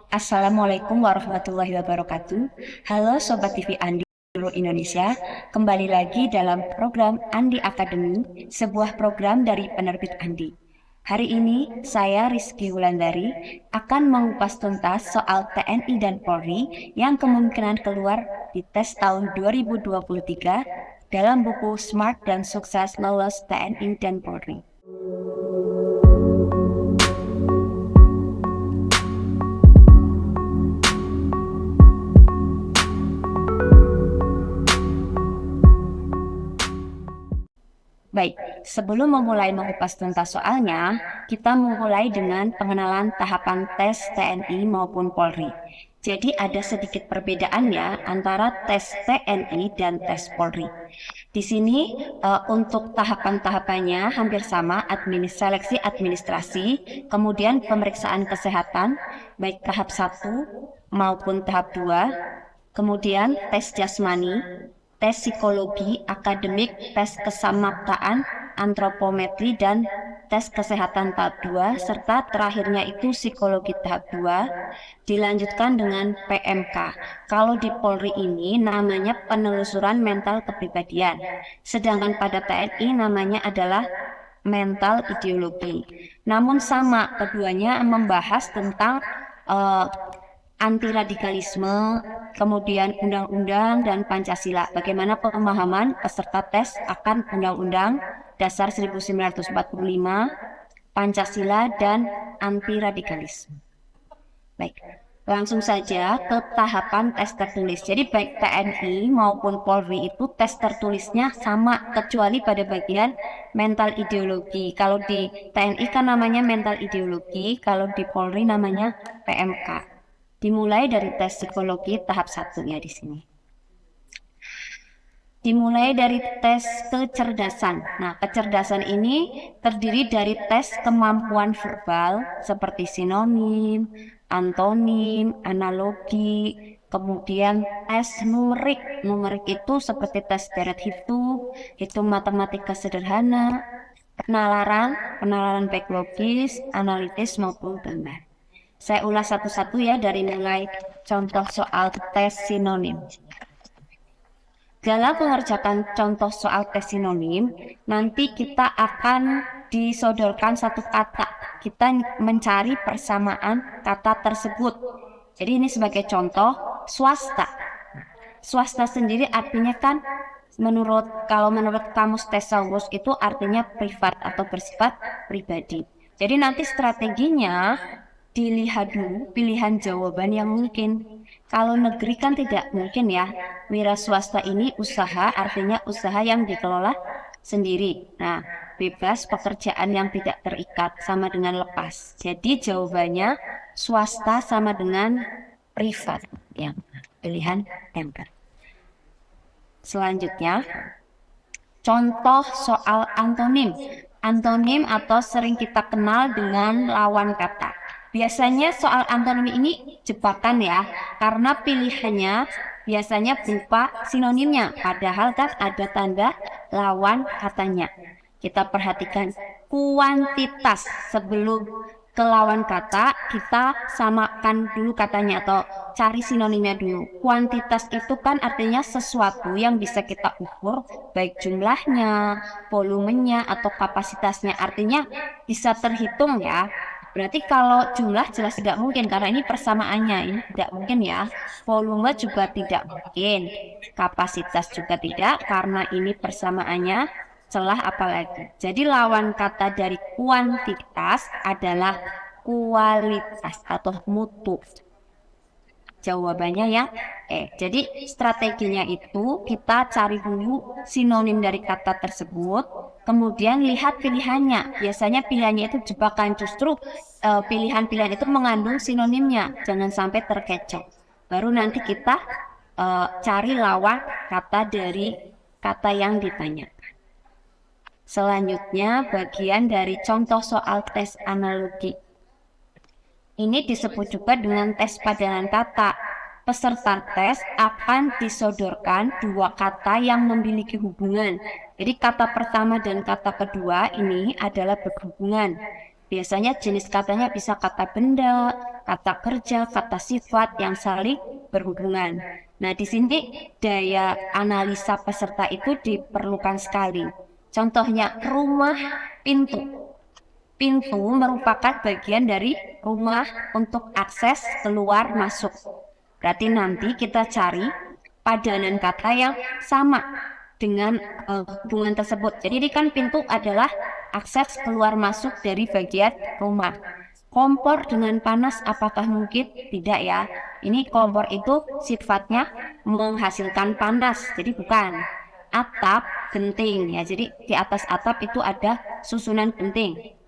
Assalamualaikum warahmatullahi wabarakatuh. Halo Sobat TV Andi seluruh Indonesia. Kembali lagi dalam program Andi Academy, sebuah program dari penerbit Andi. Hari ini saya Rizky Wulandari akan mengupas tuntas soal TNI dan Polri yang kemungkinan keluar di tes tahun 2023 dalam buku Smart dan Sukses Lolos TNI dan Polri. Baik, sebelum memulai mengupas tuntas soalnya, kita memulai dengan pengenalan tahapan tes TNI maupun Polri. Jadi ada sedikit perbedaan ya antara tes TNI dan tes Polri. Di sini untuk tahapan-tahapannya hampir sama, seleksi administrasi, kemudian pemeriksaan kesehatan, baik tahap 1 maupun tahap 2, kemudian tes jasmani, tes psikologi, akademik, tes kesamaptaan, antropometri, dan tes kesehatan tahap 2, serta terakhirnya itu psikologi tahap 2, dilanjutkan dengan PMK. Kalau di Polri ini namanya penelusuran mental kepribadian, sedangkan pada TNI namanya adalah mental ideologi. Namun sama, keduanya membahas tentang anti radikalisme, kemudian undang-undang dan Pancasila. Bagaimana pemahaman peserta tes akan Undang-Undang Dasar 1945, Pancasila, dan anti radikalisme. Baik, langsung saja ke tahapan tes tertulis. Jadi baik TNI maupun Polri itu tes tertulisnya sama, kecuali pada bagian mental ideologi. Kalau di TNI kan namanya mental ideologi, kalau di Polri namanya PMK. Dimulai dari tes psikologi tahap 1 ya di sini. Dimulai dari tes kecerdasan. Nah, kecerdasan ini terdiri dari tes kemampuan verbal seperti sinonim, antonim, analogi, kemudian tes numerik. Numerik itu seperti tes Barrett hitung matematika sederhana, penalaran baik logis, analitis maupun gambar. Saya ulas satu-satu ya dari mulai contoh soal tes sinonim. Dalam mengerjakan contoh soal tes sinonim, nanti kita akan disodorkan satu kata. Kita mencari persamaan kata tersebut. Jadi ini sebagai contoh swasta. Swasta sendiri artinya kan kalau menurut kamus Thesaurus itu artinya privat atau bersifat pribadi. Jadi nanti strateginya dilihat dulu pilihan jawaban yang mungkin. Kalau negeri kan tidak mungkin ya. Wira swasta ini usaha, artinya usaha yang dikelola sendiri. Nah, bebas pekerjaan yang tidak terikat sama dengan lepas. Jadi jawabannya swasta sama dengan privat yang pilihan temper. Selanjutnya, contoh soal antonim. Antonim atau sering kita kenal dengan lawan kata. Biasanya soal antonim ini jebakan ya, karena pilihannya biasanya berupa sinonimnya, padahal kan ada tanda lawan katanya. Kita perhatikan kuantitas sebelum ke lawan kata, kita samakan dulu katanya atau cari sinonimnya dulu. Kuantitas itu kan artinya sesuatu yang bisa kita ukur, baik jumlahnya, volumenya, atau kapasitasnya. Artinya bisa terhitung ya. Berarti kalau jumlah jelas tidak mungkin karena ini persamaannya, ini tidak mungkin ya. Volume juga tidak mungkin, kapasitas juga tidak karena ini persamaannya. Celah apalagi. Jadi lawan kata dari kuantitas adalah kualitas atau mutu. Jawabannya ya Jadi strateginya itu kita cari dulu sinonim dari kata tersebut, kemudian lihat pilihannya. Biasanya pilihannya itu jebakan, justru pilihan-pilihan itu mengandung sinonimnya, jangan sampai terkecoh. Baru nanti kita cari lawan kata dari kata yang ditanya. Selanjutnya bagian dari contoh soal tes analogi. Ini disebut juga dengan tes padanan kata. Peserta tes akan disodorkan dua kata yang memiliki hubungan. Jadi kata pertama dan kata kedua ini adalah berhubungan. Biasanya jenis katanya bisa kata benda, kata kerja, kata sifat yang saling berhubungan. Nah, di sini daya analisa peserta itu diperlukan sekali. Contohnya rumah, pintu. Pintu merupakan bagian dari rumah untuk akses keluar masuk. Berarti nanti kita cari padanan kata yang sama dengan hubungan tersebut. Jadi ini kan pintu adalah akses keluar masuk dari bagian rumah. Kompor dengan panas apakah mungkin? Tidak ya. Ini kompor itu sifatnya menghasilkan panas, jadi bukan. Atap, genting ya. Jadi di atas atap itu ada susunan genting.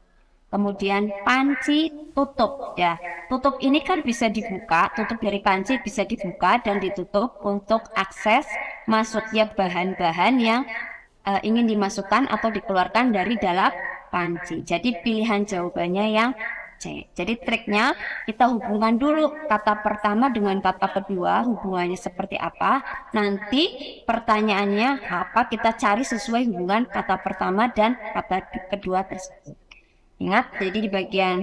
Kemudian panci tutup ya. Tutup ini kan bisa dibuka, tutup dari panci bisa dibuka dan ditutup untuk akses masuknya bahan-bahan yang ingin dimasukkan atau dikeluarkan dari dalam panci. Jadi pilihan jawabannya yang C. Jadi triknya kita hubungkan dulu kata pertama dengan kata kedua, hubungannya seperti apa. Nanti pertanyaannya apa, kita cari sesuai hubungan kata pertama dan kata kedua tersebut. Ingat, jadi di bagian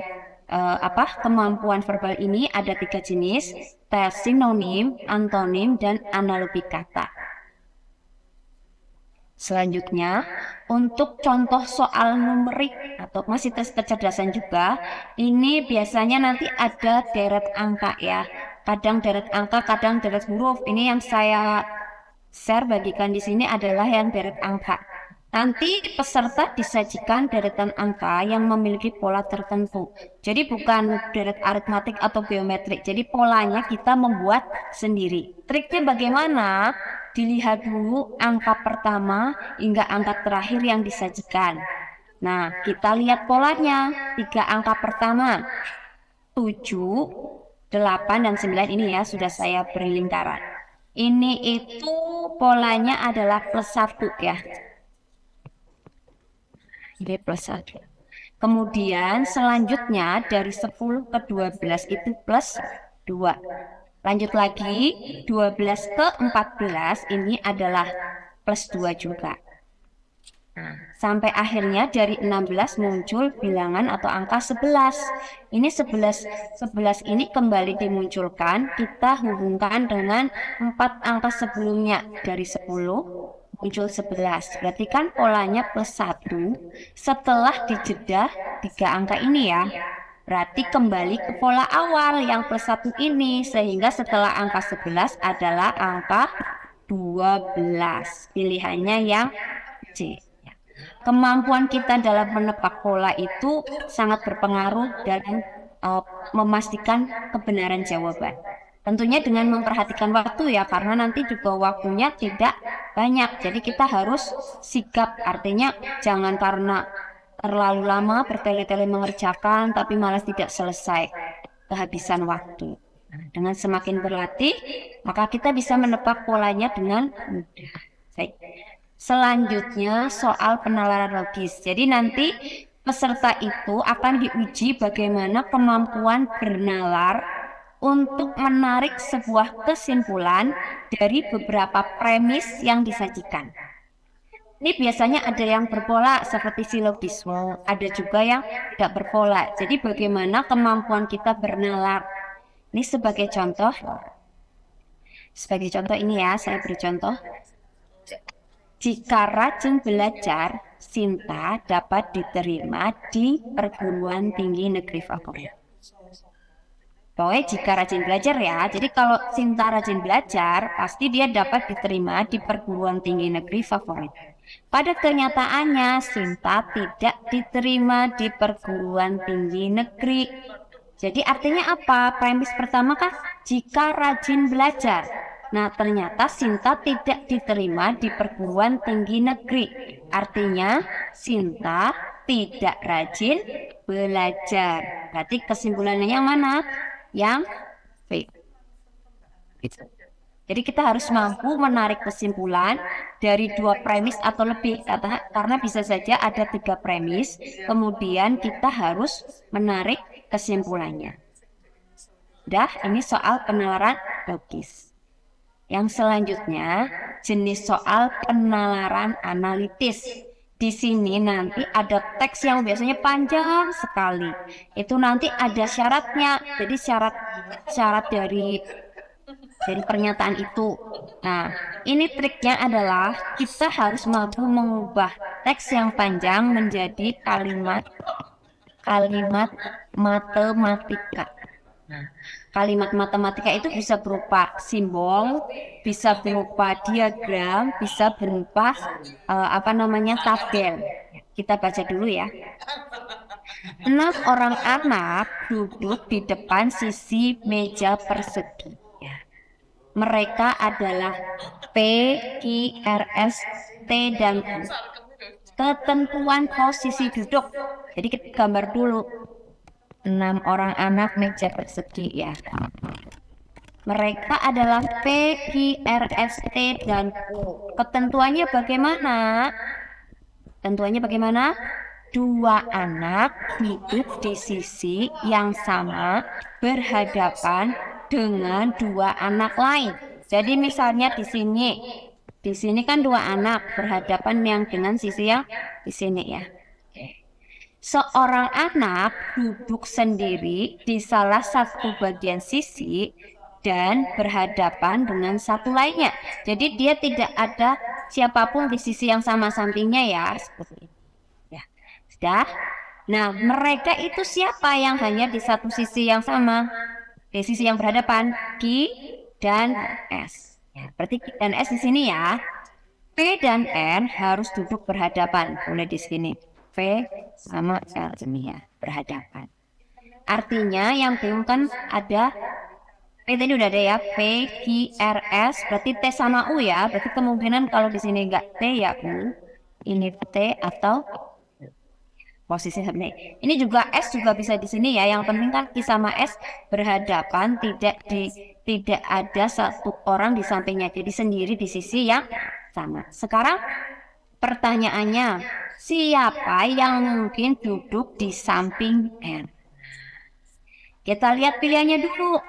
kemampuan verbal ini ada 3 jenis, tes sinonim, antonim, dan analogi kata. Selanjutnya, untuk contoh soal numerik atau masih tes kecerdasan juga, ini biasanya nanti ada deret angka ya. Kadang deret angka, kadang deret huruf. Ini yang saya share bagikan di sini adalah yang deret angka. Nanti peserta disajikan deretan angka yang memiliki pola tertentu. Jadi bukan deret aritmatik atau geometrik. Jadi polanya kita membuat sendiri. Triknya bagaimana? Dilihat dulu angka pertama hingga angka terakhir yang disajikan. Nah, kita lihat polanya. 3 angka pertama, 7, 8, dan 9 ini ya sudah saya beri lingkaran. Ini itu polanya adalah plus 1 ya. Ini plus 1. Kemudian selanjutnya dari 10 ke 12 itu plus 2. Lanjut lagi, 12 ke 14 ini adalah plus 2 juga. Sampai akhirnya dari 16 muncul bilangan atau angka 11. Ini 11 ini kembali dimunculkan, kita hubungkan dengan 4 angka sebelumnya. Dari 10 muncul 11. Berarti kan polanya plus 1 setelah dijeda 3 angka ini ya. Berarti kembali ke pola awal yang plus 1 ini. Sehingga setelah angka 11 adalah angka 12. Pilihannya yang C. Kemampuan kita dalam menebak pola itu sangat berpengaruh dalam memastikan kebenaran jawaban. Tentunya dengan memperhatikan waktu ya, karena nanti juga waktunya tidak banyak. Jadi kita harus sigap, artinya jangan karena terlalu lama bertele-tele mengerjakan tapi malas tidak selesai, kehabisan waktu. Dengan semakin berlatih, maka kita bisa menebak polanya dengan mudah. Baik. Selanjutnya soal penalaran logis. Jadi nanti peserta itu akan diuji bagaimana kemampuan bernalar untuk menarik sebuah kesimpulan dari beberapa premis yang disajikan. Ini biasanya ada yang berpola seperti silogisme, ada juga yang tidak berpola. Jadi bagaimana kemampuan kita bernalar. Ini sebagai contoh. Sebagai contoh ini ya, saya beri contoh. Jika rajin belajar, Sinta dapat diterima di perguruan tinggi negeri favorit. Pokoknya jika rajin belajar ya, jadi kalau Sinta rajin belajar, pasti dia dapat diterima di perguruan tinggi negeri favorit. Pada kenyataannya, Sinta tidak diterima di perguruan tinggi negeri. Jadi artinya apa? Premis pertama kan jika rajin belajar. Nah, ternyata Sinta tidak diterima di perguruan tinggi negeri. Artinya, Sinta tidak rajin belajar. Berarti kesimpulannya yang mana? Yang B. Jadi kita harus mampu menarik kesimpulan dari 2 premis atau lebih. Karena bisa saja ada 3 premis, kemudian kita harus menarik kesimpulannya. Udah, ini soal penalaran logis. Yang selanjutnya, jenis soal penalaran analitis. Di sini nanti ada teks yang biasanya panjang sekali. Itu nanti ada syaratnya. Jadi syarat dari pernyataan itu. Nah, ini triknya adalah kita harus mampu mengubah teks yang panjang menjadi kalimat matematika. Nah, kalimat matematika itu bisa berupa simbol, bisa berupa diagram, bisa berupa tabel. Kita baca dulu ya. 6 orang anak duduk di depan sisi meja persegi. Ya. Mereka adalah P, Q, R, S, T, dan U. Ketentuan posisi duduk. Jadi kita gambar dulu. 6 orang anak meja persegi ya. Mereka adalah P, Q, R, S, T, dan U. Ketentuannya bagaimana? Tentuannya bagaimana? 2 anak duduk di sisi yang sama berhadapan dengan 2 anak lain. Jadi misalnya di sini kan 2 anak berhadapan yang dengan sisi yang di sini ya. Seorang anak duduk sendiri di salah satu bagian sisi dan berhadapan dengan satu lainnya. Jadi dia tidak ada siapapun di sisi yang sama sampingnya ya. Seperti itu. Ya, sudah. Nah, mereka itu siapa yang hanya di satu sisi yang sama? Di sisi yang berhadapan, Q dan S. Ya, berarti Q dan S di sini ya. P dan N harus duduk berhadapan. Boleh di sini. P sama L ya, berhadapan. Artinya yang bingung kan ada P tadi udah ada ya, P, Q, R, S, berarti T sama U ya. Berarti kemungkinan kalau di sini enggak T ya U, ini T atau posisi sebenarnya. Ini juga S juga bisa di sini ya. Yang penting kan Q sama S berhadapan, tidak ada satu orang di sampingnya, jadi sendiri di sisi yang sama. Sekarang pertanyaannya, siapa yang mungkin duduk di samping N? Kita lihat pilihannya dulu,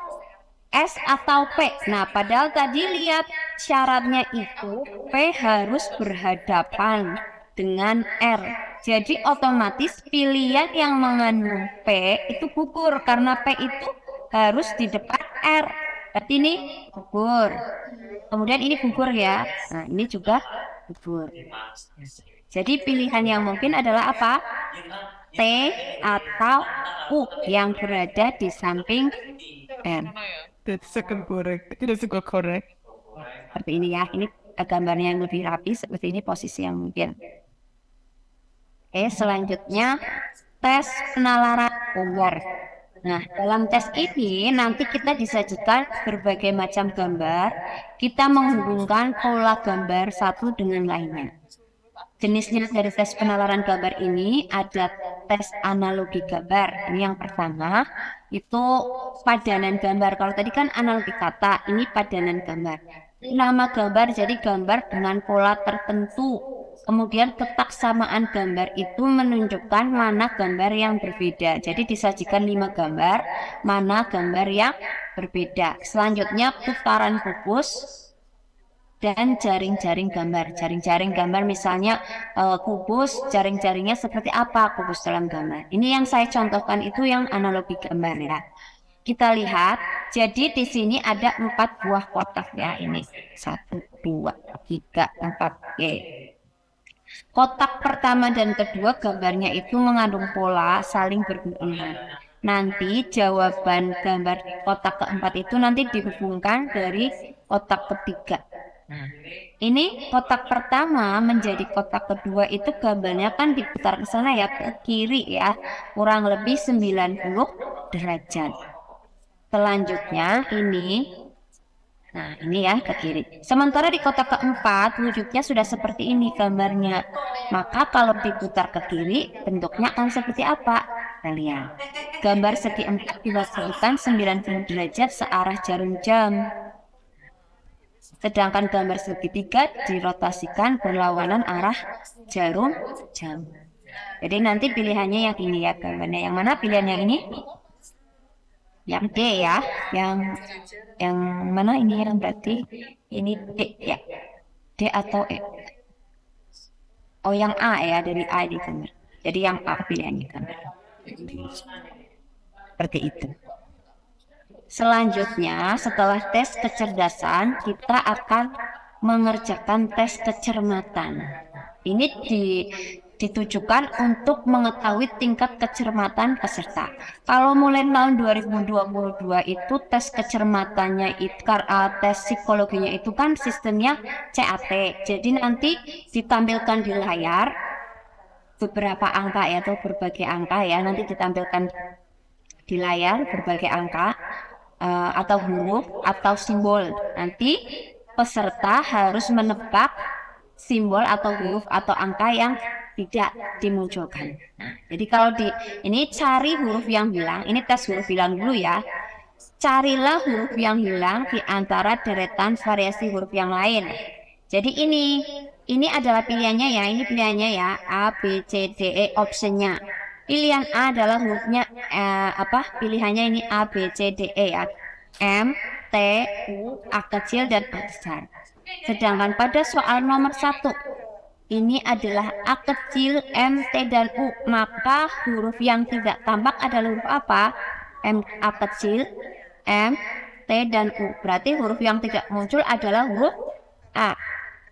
S atau P. Nah, padahal tadi lihat syaratnya itu P harus berhadapan dengan R. Jadi otomatis pilihan yang mengandung P itu gugur karena P itu harus di depan R. Berarti ini gugur. Kemudian ini gugur ya. Nah, ini juga gugur. Jadi pilihan yang mungkin adalah apa? T atau U yang berada di samping N. That's second correct. That's correct. Seperti ini ya. Ini gambarnya yang lebih rapi. Seperti ini posisi yang mungkin. Oke, selanjutnya tes penalaran gambar. Nah, dalam tes ini nanti kita disajikan berbagai macam gambar. Kita menghubungkan pola gambar satu dengan lainnya. Jenisnya dari tes penalaran gambar ini ada tes analogi gambar. Ini yang pertama, itu padanan gambar. Kalau tadi kan analogi kata, ini padanan gambar. Nama gambar jadi gambar dengan pola tertentu. Kemudian ketaksamaan gambar itu menunjukkan mana gambar yang berbeda. Jadi disajikan 5 gambar, mana gambar yang berbeda. Selanjutnya putaran kubus dan jaring-jaring gambar. Jaring-jaring gambar misalnya kubus, jaring-jaringnya seperti apa kubus dalam gambar. Ini yang saya contohkan itu yang analogi gambar ya. Kita lihat, jadi di sini ada 4 buah kotak ya ini. 1, 2, 3, 4. Oke. Kotak pertama dan kedua gambarnya itu mengandung pola saling berhubungan. Nanti jawaban gambar di kotak keempat itu nanti dihubungkan dari kotak ketiga. Ini kotak pertama menjadi kotak kedua itu gambarnya kan diputar ke sana ya, ke kiri ya, kurang lebih 90 derajat. Selanjutnya ini, nah ini ya ke kiri. Sementara di kotak keempat wujudnya sudah seperti ini gambarnya. Maka kalau diputar ke kiri bentuknya akan seperti apa? Kita lihat. Gambar segi 4 diwasalkan 90 derajat searah jarum jam. Sedangkan gambar segitiga dirotasikan berlawanan arah jarum jam. Jadi nanti pilihannya yang ini ya gambarnya. Yang mana pilihan yang ini? Yang D ya. Yang mana ini yang berarti? Ini D ya. D atau E. Oh, yang A ya, dari A digambar. Jadi yang A pilihannya gambar. Seperti itu. Selanjutnya, setelah tes kecerdasan, kita akan mengerjakan tes kecermatan. Ini ditujukan untuk mengetahui tingkat kecermatan peserta. Kalau mulai tahun 2022 itu tes kecermatannya itu tes psikologinya itu kan sistemnya CAT. Jadi nanti ditampilkan di layar beberapa angka ya, atau berbagai angka ya, nanti ditampilkan di layar berbagai angka atau huruf atau simbol. Nanti peserta harus menebak simbol atau huruf atau angka yang tidak dimunculkan. Nah, jadi kalau ini cari huruf yang hilang, ini tes huruf hilang dulu ya. Carilah huruf yang hilang di antara deretan variasi huruf yang lain. Jadi ini adalah pilihannya ya, ini pilihannya ya, A, B, C, D, E, optionnya. Pilihan A adalah hurufnya pilihannya ini A, B, C, D, E ya. M, T, U, A kecil dan A besar. Sedangkan pada soal nomor 1 ini adalah A kecil, M, T, dan U. Maka huruf yang tidak tampak adalah huruf apa? A kecil, M, T, dan U. Berarti huruf yang tidak muncul adalah huruf A.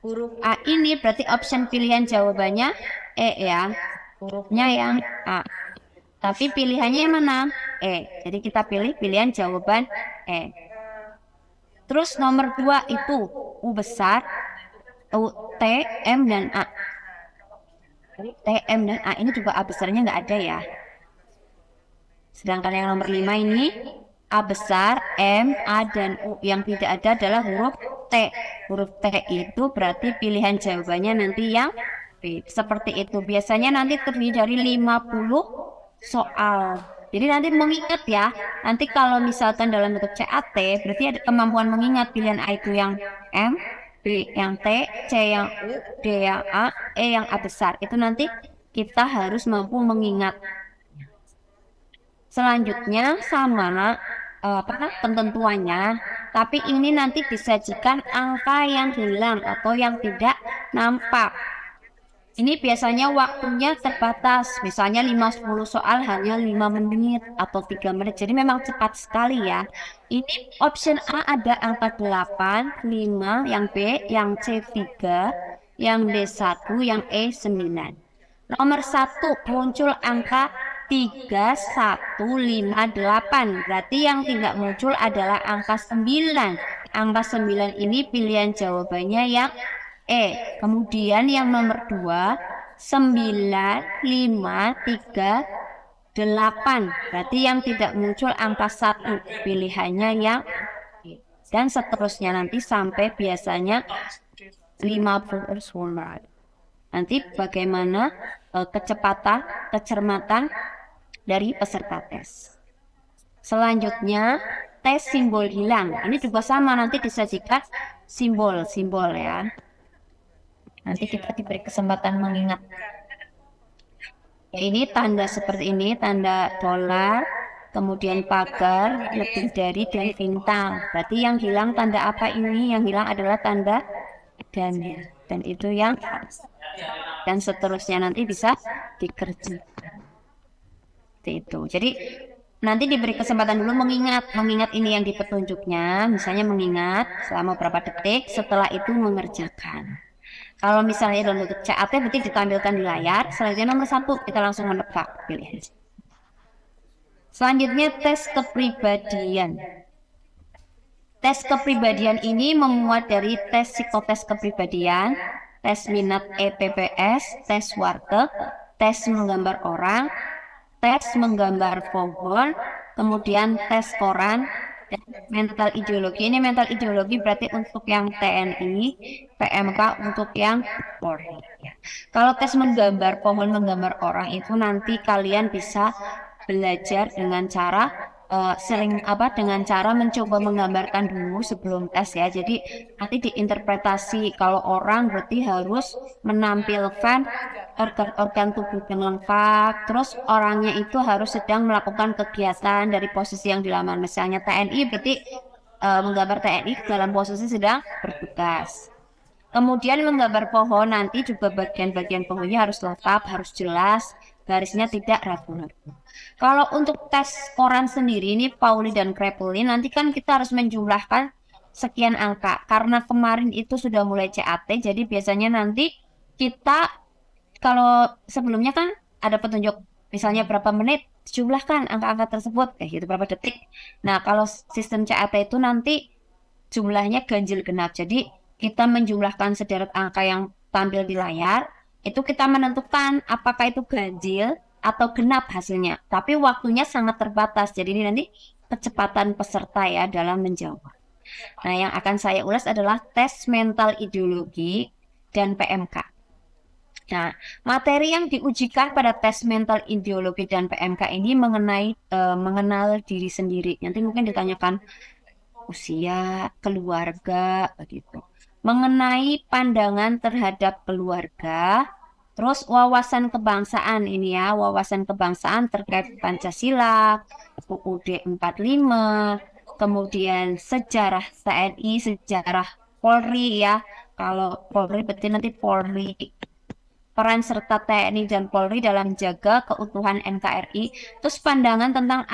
Huruf A ini berarti option pilihan jawabannya E ya. Hurufnya yang A. Tapi pilihannya yang mana? E. Jadi kita pilih pilihan jawaban E. Terus nomor 2 itu U besar, U, T, M, dan A. T, M, dan A ini juga A besarnya nggak ada ya. Sedangkan yang nomor 5 ini A besar, M, A, dan U. Yang tidak ada adalah huruf T. Huruf T itu berarti pilihan jawabannya nanti yang B. Seperti itu. Biasanya nanti terdiri dari 50 soal. Jadi nanti mengingat ya. Nanti kalau misalkan dalam bentuk CAT, berarti ada kemampuan mengingat pilihan A itu yang M, B yang T, C yang U, D yang A, E yang A besar. Itu nanti kita harus mampu mengingat. Selanjutnya sama ketentuannya, tapi ini nanti disajikan angka yang hilang atau yang tidak nampak. Ini biasanya waktunya terbatas, misalnya 5-10 soal hanya 5 menit atau 3 menit, jadi memang cepat sekali ya. Ini option A ada angka 8, 5, yang B, yang C 3, yang D 1, yang E 9. Nomor 1 muncul angka 3, 1, 5, 8. Berarti yang tidak muncul adalah angka 9. Angka 9 ini pilihan jawabannya yang E. Kemudian yang nomor 2, 9, 5, 3, 8. Berarti yang tidak muncul angka 1. Pilihannya yang E. Dan seterusnya nanti sampai biasanya 50. Nanti bagaimana kecepatan, kecermatan dari peserta tes. Selanjutnya tes simbol hilang. Ini juga sama, nanti disajikan simbol-simbol ya. Nanti kita diberi kesempatan mengingat. Ya, ini tanda seperti ini, tanda dolar, kemudian pagar, lebih dari, dan bintang. Berarti yang hilang tanda apa ini? Yang hilang adalah tanda dan itu yang, dan seterusnya nanti bisa dikerjakan. Itu. Jadi nanti diberi kesempatan dulu mengingat ini yang di petunjuknya, misalnya mengingat selama beberapa detik, setelah itu mengerjakan. Kalau misalnya dalam bentuk CAT berarti ditampilkan di layar. Selanjutnya nomor 1 kita langsung menebak pilihan. Selanjutnya tes kepribadian. Tes kepribadian ini memuat dari tes psikotes kepribadian, tes minat EPPS, tes warteg, tes menggambar orang, tes menggambar pohon, kemudian tes koran, dan mental ideologi. Ini mental ideologi berarti untuk yang TNI, PMK untuk yang Polri. Kalau tes menggambar pohon, menggambar orang itu nanti kalian bisa belajar dengan cara dengan cara mencoba menggambarkan dulu sebelum tes ya. Jadi nanti diinterpretasi, kalau orang berarti harus menampilkan organ-organ tubuh yang lengkap, terus orangnya itu harus sedang melakukan kegiatan dari posisi yang dilamar. Misalnya TNI berarti menggambar TNI dalam posisi sedang bertugas. Kemudian menggambar pohon nanti juga bagian-bagian pohonnya harus lengkap, harus jelas, garisnya tidak ragu-ragu. Kalau untuk tes koran sendiri ini Pauli dan Krepelin nanti kan kita harus menjumlahkan sekian angka. Karena kemarin itu sudah mulai CAT, jadi biasanya nanti kita kalau sebelumnya kan ada petunjuk misalnya berapa menit, jumlahkan angka-angka tersebut kayak gitu, berapa detik. Nah, kalau sistem CAT itu nanti jumlahnya ganjil genap. Jadi kita menjumlahkan sederet angka yang tampil di layar, itu kita menentukan apakah itu ganjil atau genap hasilnya. Tapi waktunya sangat terbatas. Jadi ini nanti kecepatan peserta ya dalam menjawab. Nah, yang akan saya ulas adalah tes mental ideologi dan PMK. Nah, materi yang diujikan pada tes mental ideologi dan PMK ini mengenai mengenal diri sendiri. Nanti mungkin ditanyakan usia, keluarga, begitu. Mengenai pandangan terhadap keluarga, terus wawasan kebangsaan ini ya, wawasan kebangsaan terkait Pancasila, UUD 45, kemudian sejarah TNI, sejarah Polri ya. Kalau Polri berarti nanti Polri, peran serta TNI dan Polri dalam jaga keutuhan NKRI, terus pandangan tentang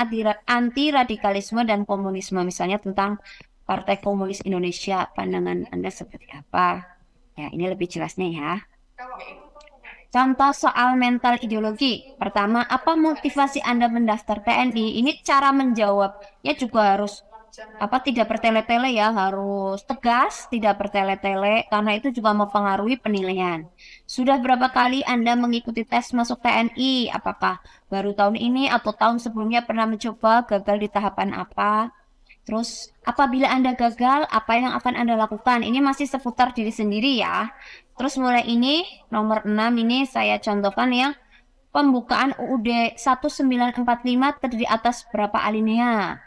anti radikalisme dan komunisme, misalnya tentang Partai Komunis Indonesia, pandangan Anda seperti apa? Ya, ini lebih jelasnya ya. Contoh soal mental ideologi. Pertama, apa motivasi Anda mendaftar TNI? Ini cara menjawabnya juga harus tidak bertele-tele ya, harus tegas, tidak bertele-tele karena itu juga mempengaruhi penilaian. Sudah berapa kali Anda mengikuti tes masuk TNI? Apakah baru tahun ini atau tahun sebelumnya pernah mencoba, gagal di tahapan apa? Terus apabila Anda gagal, apa yang akan Anda lakukan? Ini masih seputar diri sendiri ya. Terus mulai ini nomor 6 ini saya contohkan yang pembukaan UUD 1945 terdiri atas berapa alinea?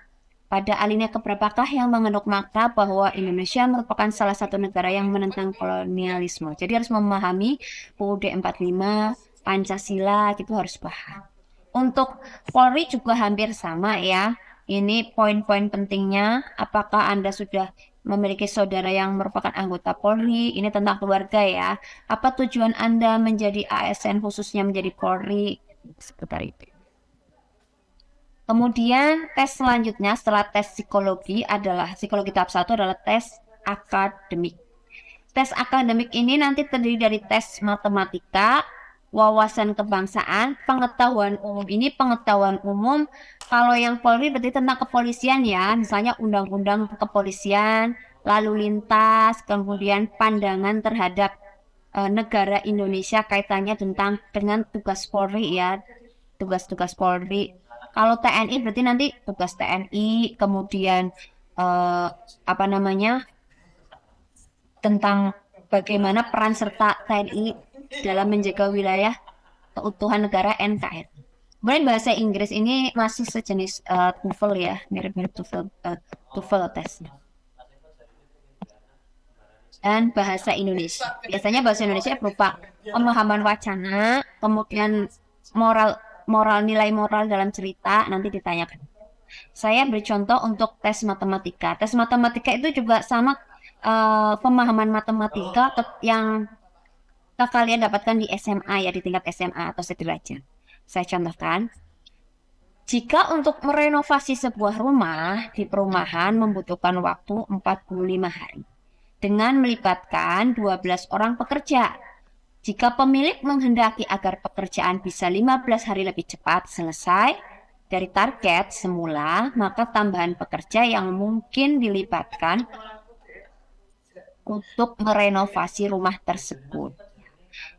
Pada alinea keberapakah yang mengandung makna bahwa Indonesia merupakan salah satu negara yang menentang kolonialisme. Jadi harus memahami UUD 45, Pancasila, itu harus paham. Untuk Polri juga hampir sama ya. Ini poin-poin pentingnya. Apakah Anda sudah memiliki saudara yang merupakan anggota Polri? Ini tentang keluarga ya. Apa tujuan Anda menjadi ASN khususnya menjadi Polri? Seputar itu. Kemudian tes selanjutnya setelah tes psikologi psikologi tahap 1 adalah tes akademik. Tes akademik ini nanti terdiri dari tes matematika, wawasan kebangsaan, pengetahuan umum. Ini pengetahuan umum kalau yang Polri berarti tentang kepolisian ya, misalnya undang-undang kepolisian, lalu lintas, kemudian pandangan terhadap negara Indonesia kaitannya dengan tugas Polri ya, tugas-tugas Polri. Kalau TNI berarti nanti tugas TNI, kemudian tentang bagaimana peran serta TNI dalam menjaga wilayah keutuhan negara NKRI. Kemudian bahasa Inggris ini masih sejenis TOEFL ya, mirip-mirip TOEFL tes. Dan bahasa Indonesia. Biasanya bahasa Indonesia berupa pemahaman wacana, kemudian nilai moral dalam cerita nanti ditanyakan. Saya beri contoh untuk tes matematika. Tes matematika itu juga sama pemahaman matematika yang kalian dapatkan di SMA ya, di tingkat SMA atau sederajat. Saya contohkan. Jika untuk merenovasi sebuah rumah di perumahan membutuhkan waktu 45 hari dengan melibatkan 12 orang pekerja. Jika pemilik menghendaki agar pekerjaan bisa 15 hari lebih cepat selesai dari target semula, maka tambahan pekerja yang mungkin dilibatkan untuk merenovasi rumah tersebut.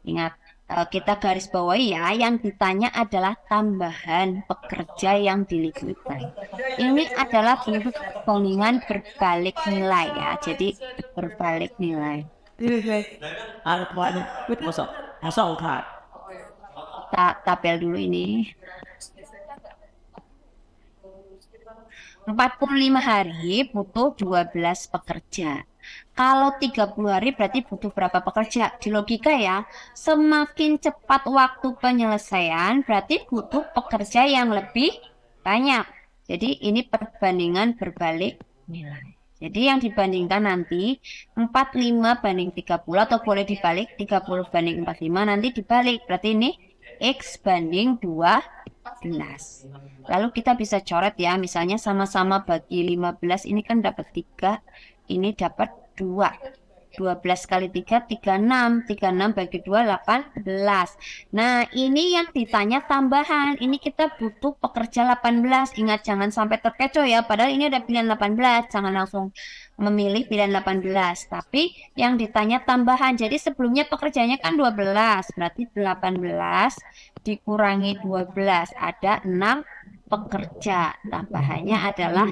Ingat, kita garis bawahi ya, yang ditanya adalah tambahan pekerja yang dilibatkan. Ini adalah bentuk pengingan berbalik nilai ya, jadi berbalik nilai. Kita tabel dulu ini. 45 hari butuh 12 pekerja. Kalau 30 hari berarti butuh berapa pekerja? Di logika ya, semakin cepat waktu penyelesaian berarti butuh pekerja yang lebih banyak. Jadi ini perbandingan berbalik nilai. Jadi yang dibandingkan nanti 45 banding 30 atau boleh dibalik 30 banding 45 nanti dibalik. Berarti ini X banding 12. Lalu kita bisa coret ya, misalnya sama-sama bagi 15 ini kan dapat 3, ini dapat 2. 12 kali 3, 36. 36 bagi 2, 18. Nah, ini yang ditanya tambahan. Ini kita butuh pekerja 18. Ingat, jangan sampai terkecoh ya. Padahal ini ada pilihan 18. Jangan langsung memilih pilihan 18. Tapi yang ditanya tambahan. Jadi sebelumnya pekerjanya kan 12. Berarti 18 dikurangi 12. Ada 6 pekerja. Tambahannya adalah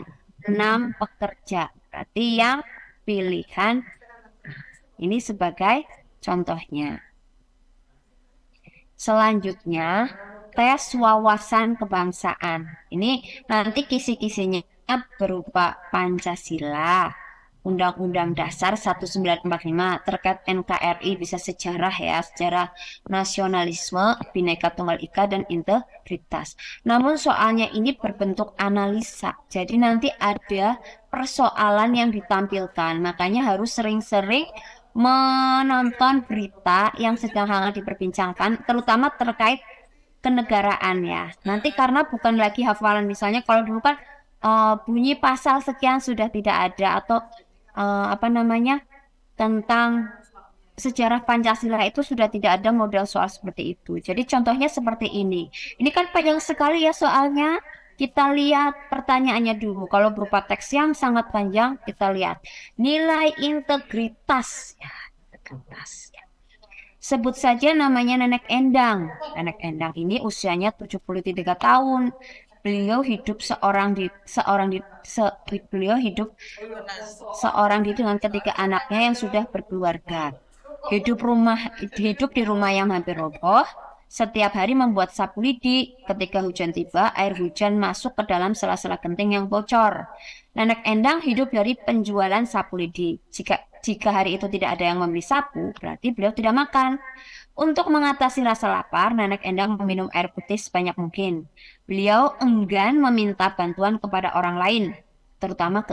6 pekerja. Berarti yang pilihan ini sebagai contohnya. Selanjutnya, tes wawasan kebangsaan. Ini nanti kisi-kisinya berupa Pancasila, Undang-Undang Dasar 1945, terkait NKRI, bisa sejarah ya, sejarah nasionalisme, Bhinneka Tunggal Ika, dan integritas. Namun soalnya ini berbentuk analisa, jadi nanti ada persoalan yang ditampilkan, makanya harus sering-sering menonton berita yang sedang hangat diperbincangkan, terutama terkait kenegaraan ya. Nanti karena bukan lagi hafalan, misalnya kalau dulu kan bunyi pasal sekian sudah tidak ada, atau tentang sejarah Pancasila itu sudah tidak ada model soal seperti itu. Jadi contohnya seperti ini. Ini kan panjang sekali ya soalnya. Kita lihat pertanyaannya dulu. Kalau berupa teks yang sangat panjang, kita lihat nilai integritas. Ya, integritas. Ya. Sebut saja namanya Nenek Endang. Nenek Endang ini usianya 73 tahun. Beliau hidup seorang diri dengan ketiga anaknya yang sudah berkeluarga. Hidup di rumah yang hampir roboh. Setiap hari membuat sapu lidi. Ketika hujan tiba, air hujan masuk ke dalam sela-sela genting yang bocor. Nenek Endang hidup dari penjualan sapu lidi. Jika hari itu tidak ada yang membeli sapu, berarti beliau tidak makan. Untuk mengatasi rasa lapar, Nenek Endang meminum air putih sebanyak mungkin. Beliau enggan meminta bantuan kepada orang lain, terutama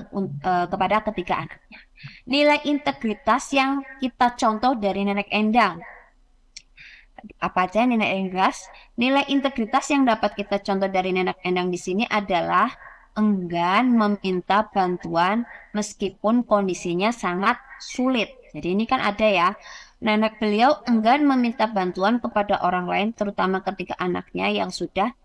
kepada ketiga anaknya. Nilai integritas yang kita contoh dari Nenek Endang. Apa aja nilai integritas yang dapat kita contoh dari Nenek Endang di sini adalah enggan meminta bantuan meskipun kondisinya sangat sulit. Jadi ini kan ada ya, nenek beliau enggan meminta bantuan kepada orang lain, terutama ketika anaknya yang sudah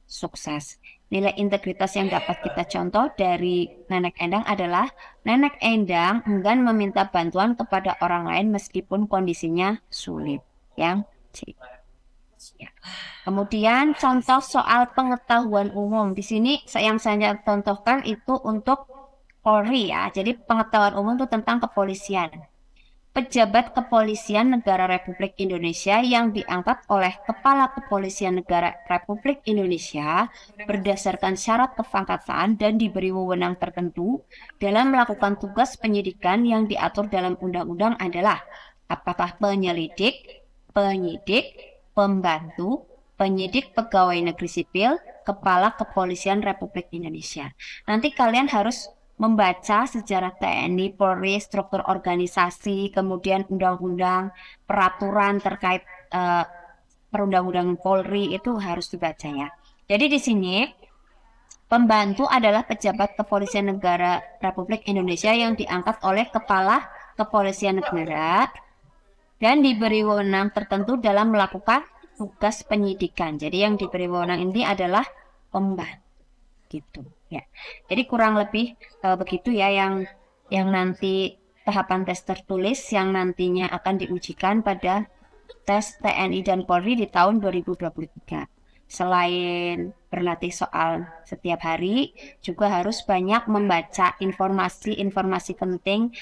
sukses. Nilai integritas yang dapat kita contoh dari Nenek Endang adalah Nenek Endang enggan meminta bantuan kepada orang lain meskipun kondisinya sulit. Yang C. Ya. Kemudian contoh soal pengetahuan umum. Di sini yang saya contohkan itu untuk Polri ya. Jadi pengetahuan umum itu tentang kepolisian. Pejabat kepolisian negara Republik Indonesia yang diangkat oleh Kepala Kepolisian Negara Republik Indonesia berdasarkan syarat kepangkatan dan diberi wewenang tertentu dalam melakukan tugas penyidikan yang diatur dalam undang-undang adalah apakah penyelidik, penyidik, pembantu, penyidik pegawai negeri sipil, Kepala Kepolisian Republik Indonesia. Nanti kalian harus membaca sejarah TNI, Polri, struktur organisasi, kemudian undang-undang, peraturan terkait perundang-undangan Polri itu harus dibaca ya. Jadi di sini pembantu adalah pejabat kepolisian negara Republik Indonesia yang diangkat oleh Kepala Kepolisian Negara dan diberi wewenang tertentu dalam melakukan tugas penyidikan. Jadi yang diberi wewenang ini adalah pembantu gitu ya. Jadi kurang lebih begitu ya yang nanti tahapan tes tertulis yang nantinya akan diujikan pada tes TNI dan Polri di tahun 2023. Selain berlatih soal setiap hari, juga harus banyak membaca informasi penting,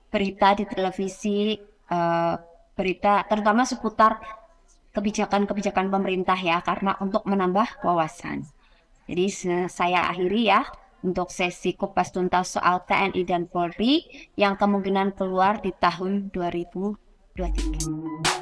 berita di televisi, berita terutama seputar kebijakan-kebijakan pemerintah ya, karena untuk menambah wawasan. Jadi saya akhiri ya untuk sesi kupas tuntas soal TNI dan Polri yang kemungkinan keluar di tahun 2023.